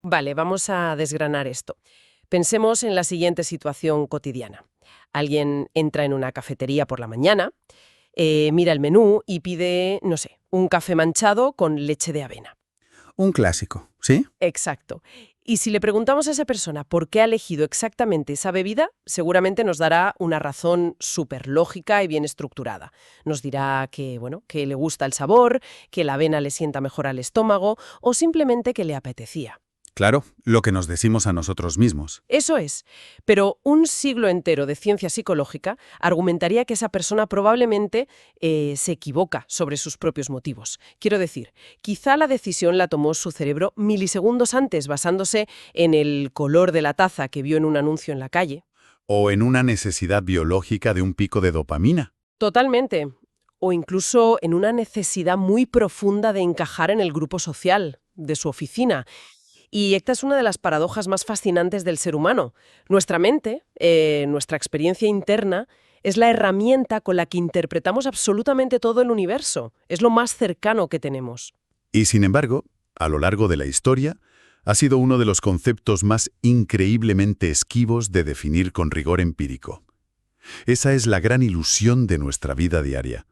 Vale, vamos a desgranar esto. Pensemos en la siguiente situación cotidiana. Alguien entra en una cafetería por la mañana, mira el menú y pide, no sé, un café manchado con leche de avena. Un clásico, ¿sí? Exacto. Y si le preguntamos a esa persona por qué ha elegido exactamente esa bebida, seguramente nos dará una razón súper lógica y bien estructurada. Nos dirá que, bueno, que le gusta el sabor, que la avena le sienta mejor al estómago o simplemente que le apetecía. Claro, lo que nos decimos a nosotros mismos. Eso es. Pero un siglo entero de ciencia psicológica argumentaría que esa persona probablemente se equivoca sobre sus propios motivos. Quiero decir, quizá la decisión la tomó su cerebro milisegundos antes, basándose en el color de la taza que vio en un anuncio en la calle. O en una necesidad biológica de un pico de dopamina. Totalmente. O incluso en una necesidad muy profunda de encajar en el grupo social de su oficina. Y esta es una de las paradojas más fascinantes del ser humano. Nuestra mente, nuestra experiencia interna, es la herramienta con la que interpretamos absolutamente todo el universo. Es lo más cercano que tenemos. Y sin embargo, a lo largo de la historia, ha sido uno de los conceptos más increíblemente esquivos de definir con rigor empírico. Esa es la gran ilusión de nuestra vida diaria.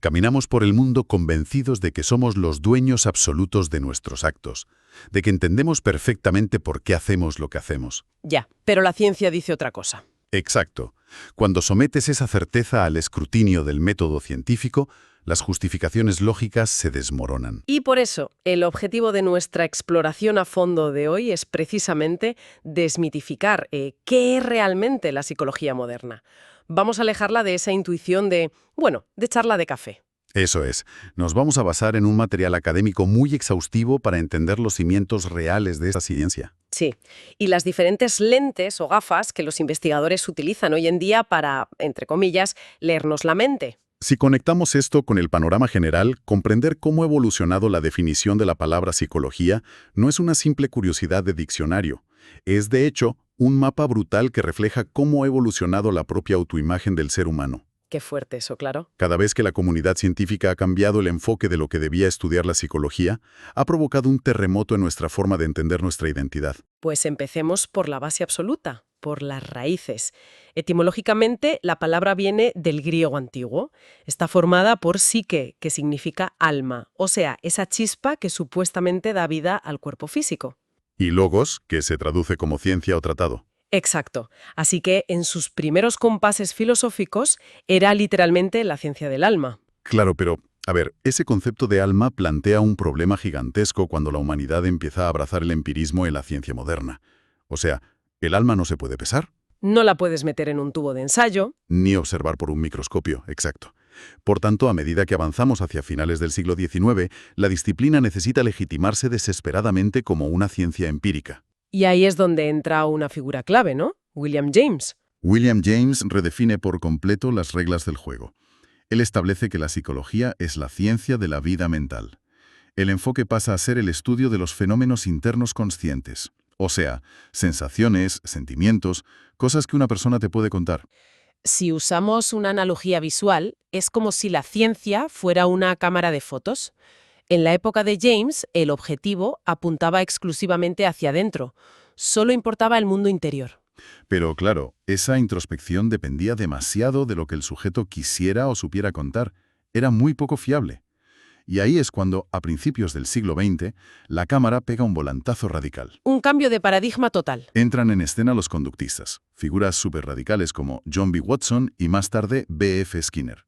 Caminamos por el mundo convencidos de que somos los dueños absolutos de nuestros actos, de que entendemos perfectamente por qué hacemos lo que hacemos. Ya, pero la ciencia dice otra cosa. Exacto. Cuando sometes esa certeza al escrutinio del método científico, las justificaciones lógicas se desmoronan. Y por eso, el objetivo de nuestra exploración a fondo de hoy es precisamente desmitificar qué es realmente la psicología moderna. Vamos a alejarla de esa intuición de, bueno, de charla de café. Eso es. Nos vamos a basar en un material académico muy exhaustivo para entender los cimientos reales de esta ciencia. Sí, y las diferentes lentes o gafas que los investigadores utilizan hoy en día para, entre comillas, leernos la mente. Si conectamos esto con el panorama general, comprender cómo ha evolucionado la definición de la palabra psicología no es una simple curiosidad de diccionario. Es, de hecho, un mapa brutal que refleja cómo ha evolucionado la propia autoimagen del ser humano. Qué fuerte eso, claro. Cada vez que la comunidad científica ha cambiado el enfoque de lo que debía estudiar la psicología, ha provocado un terremoto en nuestra forma de entender nuestra identidad. Pues empecemos por la base absoluta, por las raíces. Etimológicamente, la palabra viene del griego antiguo. Está formada por psique, que significa alma, o sea, esa chispa que supuestamente da vida al cuerpo físico. Y logos, que se traduce como ciencia o tratado. Exacto. Así que en sus primeros compases filosóficos era literalmente la ciencia del alma. Claro, pero, a ver, ese concepto de alma plantea un problema gigantesco cuando la humanidad empieza a abrazar el empirismo en la ciencia moderna. O sea, ¿el alma no se puede pesar? No la puedes meter en un tubo de ensayo. Ni observar por un microscopio, exacto. Por tanto, a medida que avanzamos hacia finales del siglo XIX, la disciplina necesita legitimarse desesperadamente como una ciencia empírica. Y ahí es donde entra una figura clave, ¿no? William James. William James redefine por completo las reglas del juego. Él establece que la psicología es la ciencia de la vida mental. El enfoque pasa a ser el estudio de los fenómenos internos conscientes, o sea, sensaciones, sentimientos, cosas que una persona te puede contar. Si usamos una analogía visual, es como si la ciencia fuera una cámara de fotos. En la época de James, el objetivo apuntaba exclusivamente hacia adentro. Solo importaba el mundo interior. Pero claro, esa introspección dependía demasiado de lo que el sujeto quisiera o supiera contar. Era muy poco fiable. Y ahí es cuando, a principios del siglo XX, la cámara pega un volantazo radical. Un cambio de paradigma total. Entran en escena los conductistas, figuras superradicales como John B. Watson y más tarde B. F. Skinner.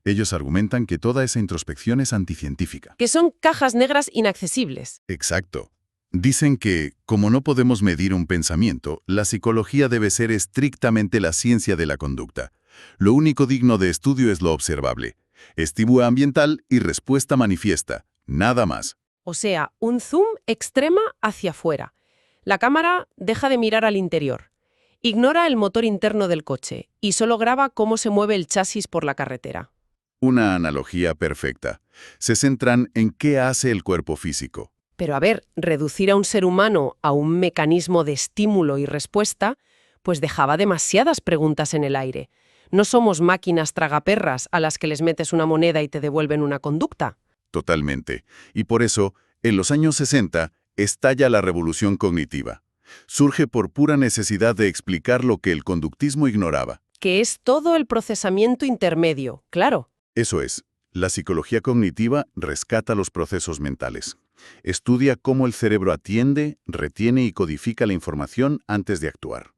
Ellos argumentan que toda esa introspección es anticientífica. Que son cajas negras inaccesibles. Exacto. Dicen que, como no podemos medir un pensamiento, la psicología debe ser estrictamente la ciencia de la conducta. Lo único digno de estudio es lo observable. Estímulo ambiental y respuesta manifiesta. Nada más. O sea, un zoom extrema hacia afuera. La cámara deja de mirar al interior. Ignora el motor interno del coche y solo graba cómo se mueve el chasis por la carretera. Una analogía perfecta. Se centran en qué hace el cuerpo físico. Pero a ver, reducir a un ser humano a un mecanismo de estímulo y respuesta, pues dejaba demasiadas preguntas en el aire. No somos máquinas tragaperras a las que les metes una moneda y te devuelven una conducta. Totalmente. Y por eso, en los años 60, estalla la revolución cognitiva. Surge por pura necesidad de explicar lo que el conductismo ignoraba. Que es todo el procesamiento intermedio, claro. Eso es, la psicología cognitiva rescata los procesos mentales. Estudia cómo el cerebro atiende, retiene y codifica la información antes de actuar.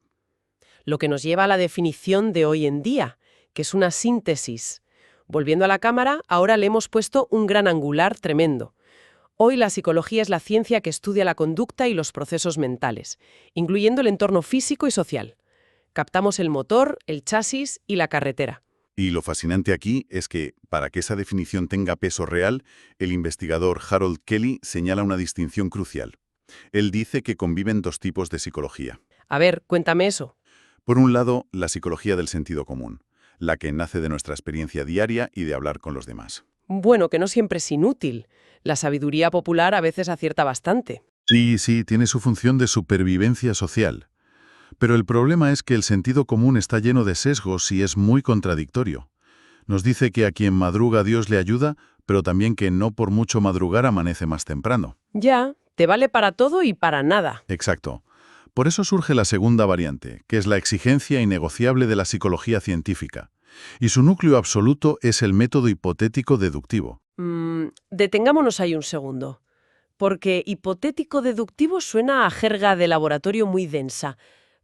Lo que nos lleva a la definición de hoy en día, que es una síntesis. Volviendo a la cámara, ahora le hemos puesto un gran angular tremendo. Hoy la psicología es la ciencia que estudia la conducta y los procesos mentales, incluyendo el entorno físico y social. Captamos el motor, el chasis y la carretera. Y lo fascinante aquí es que, para que esa definición tenga peso real, el investigador Harold Kelly señala una distinción crucial. Él dice que conviven dos tipos de psicología. A ver, cuéntame eso. Por un lado, la psicología del sentido común, la que nace de nuestra experiencia diaria y de hablar con los demás. Bueno, que no siempre es inútil. La sabiduría popular a veces acierta bastante. Sí, tiene su función de supervivencia social. Pero el problema es que el sentido común está lleno de sesgos y es muy contradictorio. Nos dice que a quien madruga Dios le ayuda, pero también que no por mucho madrugar amanece más temprano. Ya, te vale para todo y para nada. Exacto. Por eso surge la segunda variante, que es la exigencia innegociable de la psicología científica. Y su núcleo absoluto es el método hipotético deductivo. Detengámonos ahí un segundo. Porque hipotético-deductivo suena a jerga de laboratorio muy densa.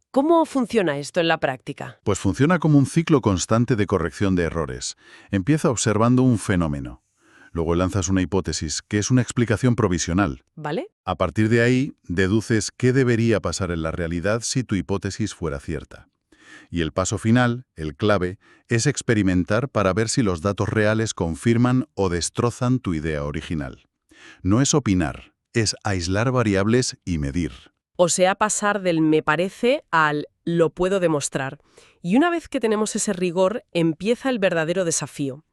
¿Cómo funciona esto en la práctica? Pues funciona como un ciclo constante de corrección de errores. Empieza observando un fenómeno. Luego lanzas una hipótesis, que es una explicación provisional. ¿Vale? A partir de ahí, deduces qué debería pasar en la realidad si tu hipótesis fuera cierta. Y el paso final, el clave, es experimentar para ver si los datos reales confirman o destrozan tu idea original. No es opinar, es aislar variables y medir. O sea, pasar del me parece al lo puedo demostrar. Y una vez que tenemos ese rigor, empieza el verdadero desafío.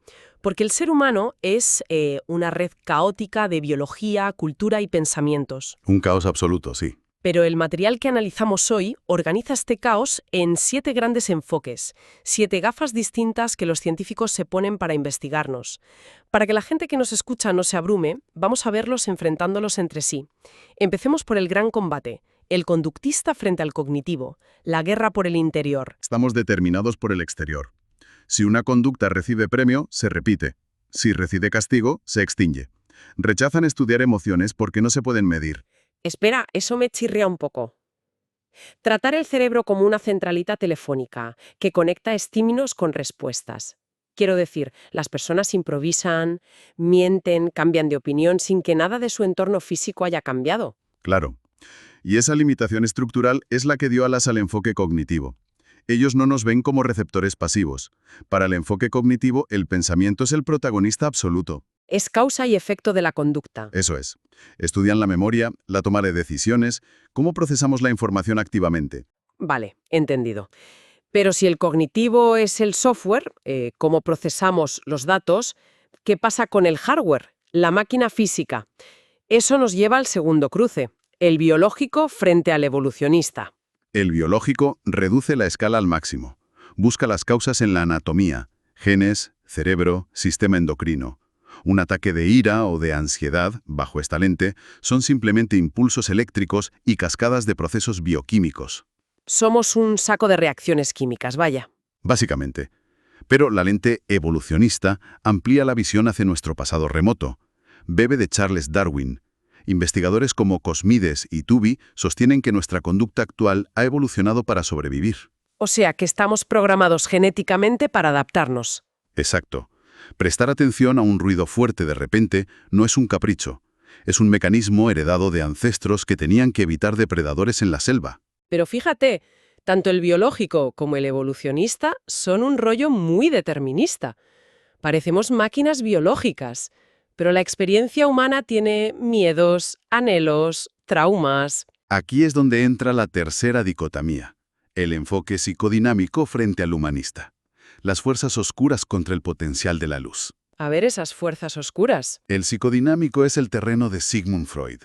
Porque el ser humano es una red caótica de biología, cultura y pensamientos. Un caos absoluto, sí. Pero el material que analizamos hoy organiza este caos en 7 grandes enfoques, 7 gafas distintas que los científicos se ponen para investigarnos. Para que la gente que nos escucha no se abrume, vamos a verlos enfrentándolos entre sí. Empecemos por el gran combate, el conductista frente al cognitivo, la guerra por el interior. Estamos determinados por el exterior. Si una conducta recibe premio, se repite. Si recibe castigo, se extingue. Rechazan estudiar emociones porque no se pueden medir. Espera, eso me chirría un poco. Tratar el cerebro como una centralita telefónica que conecta estímulos con respuestas. Quiero decir, las personas improvisan, mienten, cambian de opinión sin que nada de su entorno físico haya cambiado. Claro. Y esa limitación estructural es la que dio alas al enfoque cognitivo. Ellos no nos ven como receptores pasivos. Para el enfoque cognitivo, el pensamiento es el protagonista absoluto. Es causa y efecto de la conducta. Eso es. Estudian la memoria, la toma de decisiones, cómo procesamos la información activamente. Vale, entendido. Pero si el cognitivo es el software, cómo procesamos los datos, ¿qué pasa con el hardware, la máquina física? Eso nos lleva al segundo cruce, el biológico frente al evolucionista. El biológico reduce la escala al máximo. Busca las causas en la anatomía, genes, cerebro, sistema endocrino. Un ataque de ira o de ansiedad, bajo esta lente, son simplemente impulsos eléctricos y cascadas de procesos bioquímicos. Somos un saco de reacciones químicas, vaya. Básicamente. Pero la lente evolucionista amplía la visión hacia nuestro pasado remoto. Bebe de Charles Darwin. Investigadores como Cosmides y Tooby sostienen que nuestra conducta actual ha evolucionado para sobrevivir. O sea, que estamos programados genéticamente para adaptarnos. Exacto. Prestar atención a un ruido fuerte de repente no es un capricho. Es un mecanismo heredado de ancestros que tenían que evitar depredadores en la selva. Pero fíjate, tanto el biológico como el evolucionista son un rollo muy determinista. Parecemos máquinas biológicas, pero la experiencia humana tiene miedos, anhelos, traumas. Aquí es donde entra la tercera dicotomía, el enfoque psicodinámico frente al humanista. Las fuerzas oscuras contra el potencial de la luz. A ver esas fuerzas oscuras. El psicodinámico es el terreno de Sigmund Freud.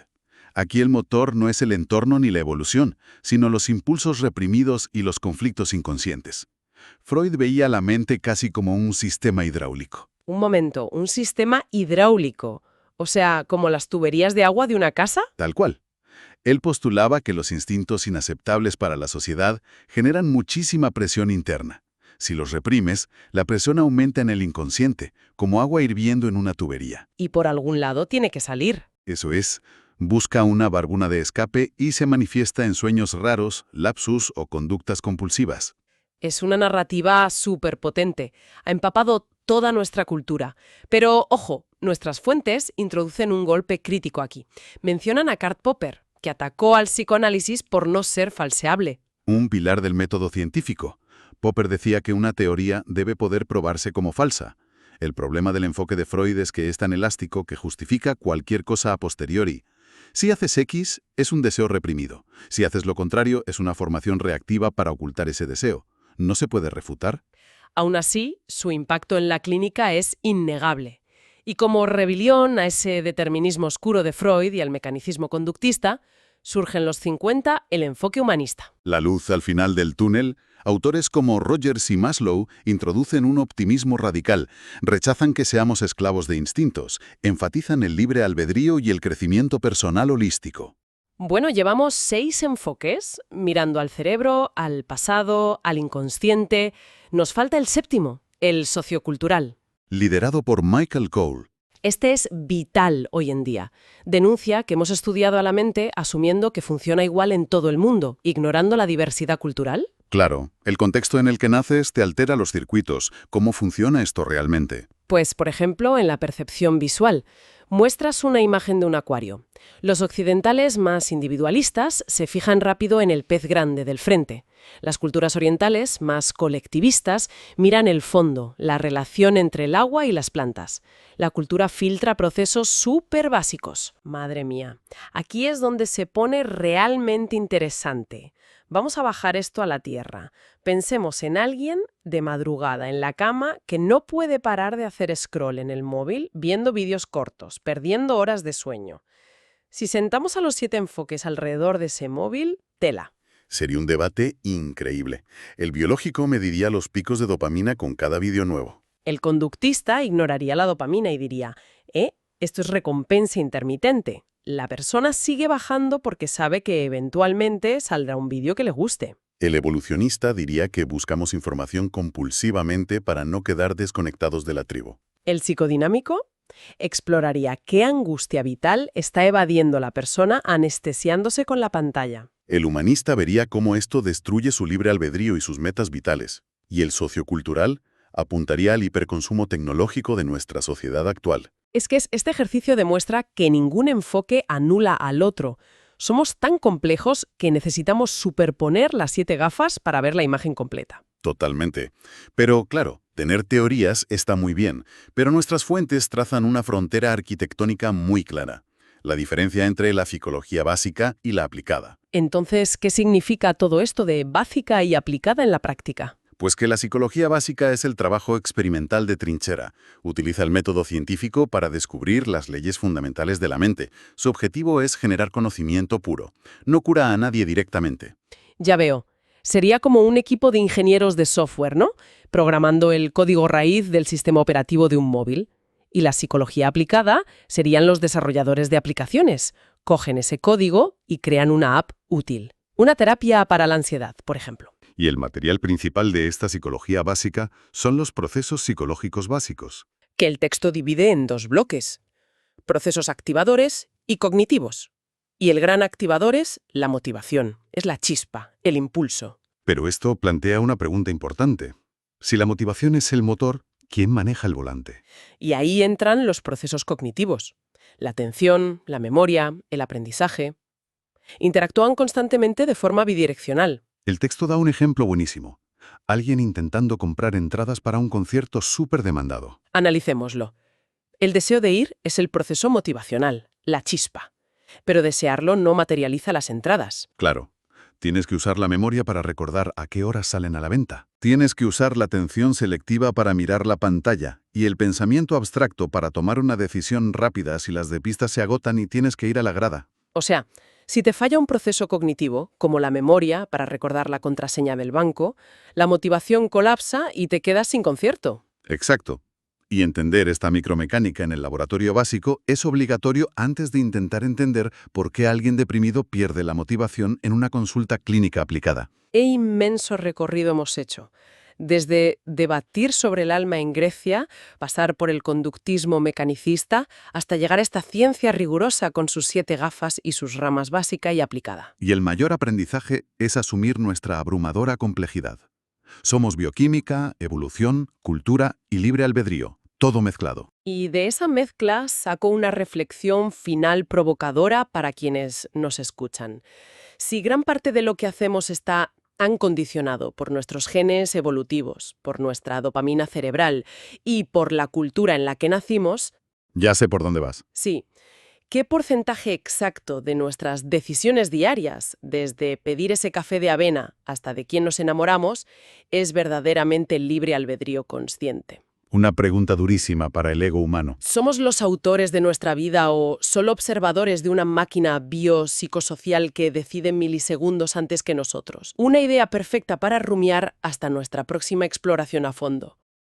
Aquí el motor no es el entorno ni la evolución, sino los impulsos reprimidos y los conflictos inconscientes. Freud veía la mente casi como un sistema hidráulico. Un momento, un sistema hidráulico. O sea, como las tuberías de agua de una casa. Tal cual. Él postulaba que los instintos inaceptables para la sociedad generan muchísima presión interna. Si los reprimes, la presión aumenta en el inconsciente, como agua hirviendo en una tubería. Y por algún lado tiene que salir. Eso es, busca una válvula de escape y se manifiesta en sueños raros, lapsus o conductas compulsivas. Es una narrativa súper potente. Ha empapado toda nuestra cultura. Pero, ojo, nuestras fuentes introducen un golpe crítico aquí. Mencionan a Karl Popper, que atacó al psicoanálisis por no ser falseable. Un pilar del método científico. Popper decía que una teoría debe poder probarse como falsa. El problema del enfoque de Freud es que es tan elástico que justifica cualquier cosa a posteriori. Si haces X, es un deseo reprimido. Si haces lo contrario, es una formación reactiva para ocultar ese deseo. ¿No se puede refutar? Aún así, su impacto en la clínica es innegable. Y como rebelión a ese determinismo oscuro de Freud y al mecanicismo conductista, surge en los 50 el enfoque humanista. La luz al final del túnel. Autores como Rogers y Maslow introducen un optimismo radical, rechazan que seamos esclavos de instintos, enfatizan el libre albedrío y el crecimiento personal holístico. Bueno, llevamos 6 enfoques, mirando al cerebro, al pasado, al inconsciente. Nos falta el séptimo, el sociocultural. Liderado por Michael Cole. Este es vital hoy en día. Denuncia que hemos estudiado a la mente asumiendo que funciona igual en todo el mundo, ignorando la diversidad cultural. Claro, el contexto en el que naces te altera los circuitos. ¿Cómo funciona esto realmente? Pues, por ejemplo, en la percepción visual. Muestras una imagen de un acuario. Los occidentales más individualistas se fijan rápido en el pez grande del frente. Las culturas orientales, más colectivistas, miran el fondo, la relación entre el agua y las plantas. La cultura filtra procesos súper básicos. Madre mía. Aquí es donde se pone realmente interesante. Vamos a bajar esto a la tierra. Pensemos en alguien de madrugada en la cama que no puede parar de hacer scroll en el móvil viendo vídeos cortos, perdiendo horas de sueño. Si sentamos a los 7 enfoques alrededor de ese móvil, tela. Sería un debate increíble. El biológico mediría los picos de dopamina con cada vídeo nuevo. El conductista ignoraría la dopamina y diría, esto es recompensa intermitente. La persona sigue bajando porque sabe que eventualmente saldrá un vídeo que le guste. El evolucionista diría que buscamos información compulsivamente para no quedar desconectados de la tribu. El psicodinámico exploraría qué angustia vital está evadiendo la persona anestesiándose con la pantalla. El humanista vería cómo esto destruye su libre albedrío y sus metas vitales. Y el sociocultural apuntaría al hiperconsumo tecnológico de nuestra sociedad actual. Es que este ejercicio demuestra que ningún enfoque anula al otro. Somos tan complejos que necesitamos superponer las 7 gafas para ver la imagen completa. Totalmente. Pero, claro, tener teorías está muy bien, pero nuestras fuentes trazan una frontera arquitectónica muy clara. La diferencia entre la psicología básica y la aplicada. Entonces, ¿qué significa todo esto de básica y aplicada en la práctica? Pues que la psicología básica es el trabajo experimental de trinchera. Utiliza el método científico para descubrir las leyes fundamentales de la mente. Su objetivo es generar conocimiento puro. No cura a nadie directamente. Ya veo. Sería como un equipo de ingenieros de software, ¿no? Programando el código raíz del sistema operativo de un móvil. Y la psicología aplicada serían los desarrolladores de aplicaciones. Cogen ese código y crean una app útil. Una terapia para la ansiedad, por ejemplo. Y el material principal de esta psicología básica son los procesos psicológicos básicos. Que el texto divide en 2 bloques. Procesos activadores y cognitivos. Y el gran activador es la motivación, es la chispa, el impulso. Pero esto plantea una pregunta importante. Si la motivación es el motor, ¿quién maneja el volante? Y ahí entran los procesos cognitivos. La atención, la memoria, el aprendizaje. Interactúan constantemente de forma bidireccional. El texto da un ejemplo buenísimo. Alguien intentando comprar entradas para un concierto súper demandado. Analicémoslo. El deseo de ir es el proceso motivacional, la chispa. Pero desearlo no materializa las entradas. Claro. Tienes que usar la memoria para recordar a qué horas salen a la venta. Tienes que usar la atención selectiva para mirar la pantalla y el pensamiento abstracto para tomar una decisión rápida si las de pista se agotan y tienes que ir a la grada. O sea, si te falla un proceso cognitivo, como la memoria para recordar la contraseña del banco, la motivación colapsa y te quedas sin concierto. Exacto. Y entender esta micromecánica en el laboratorio básico es obligatorio antes de intentar entender por qué alguien deprimido pierde la motivación en una consulta clínica aplicada. ¡Qué inmenso recorrido hemos hecho! Desde debatir sobre el alma en Grecia, pasar por el conductismo mecanicista, hasta llegar a esta ciencia rigurosa con sus 7 gafas y sus ramas básica y aplicada. Y el mayor aprendizaje es asumir nuestra abrumadora complejidad. Somos bioquímica, evolución, cultura y libre albedrío, todo mezclado. Y de esa mezcla saco una reflexión final provocadora para quienes nos escuchan. Si gran parte de lo que hacemos está tan condicionado por nuestros genes evolutivos, por nuestra dopamina cerebral y por la cultura en la que nacimos, Ya sé por dónde vas. sí, ¿qué porcentaje exacto de nuestras decisiones diarias, desde pedir ese café de avena hasta de quién nos enamoramos, es verdaderamente libre albedrío consciente? Una pregunta durísima para el ego humano. ¿Somos los autores de nuestra vida o solo observadores de una máquina biopsicosocial que decide milisegundos antes que nosotros? Una idea perfecta para rumiar hasta nuestra próxima exploración a fondo.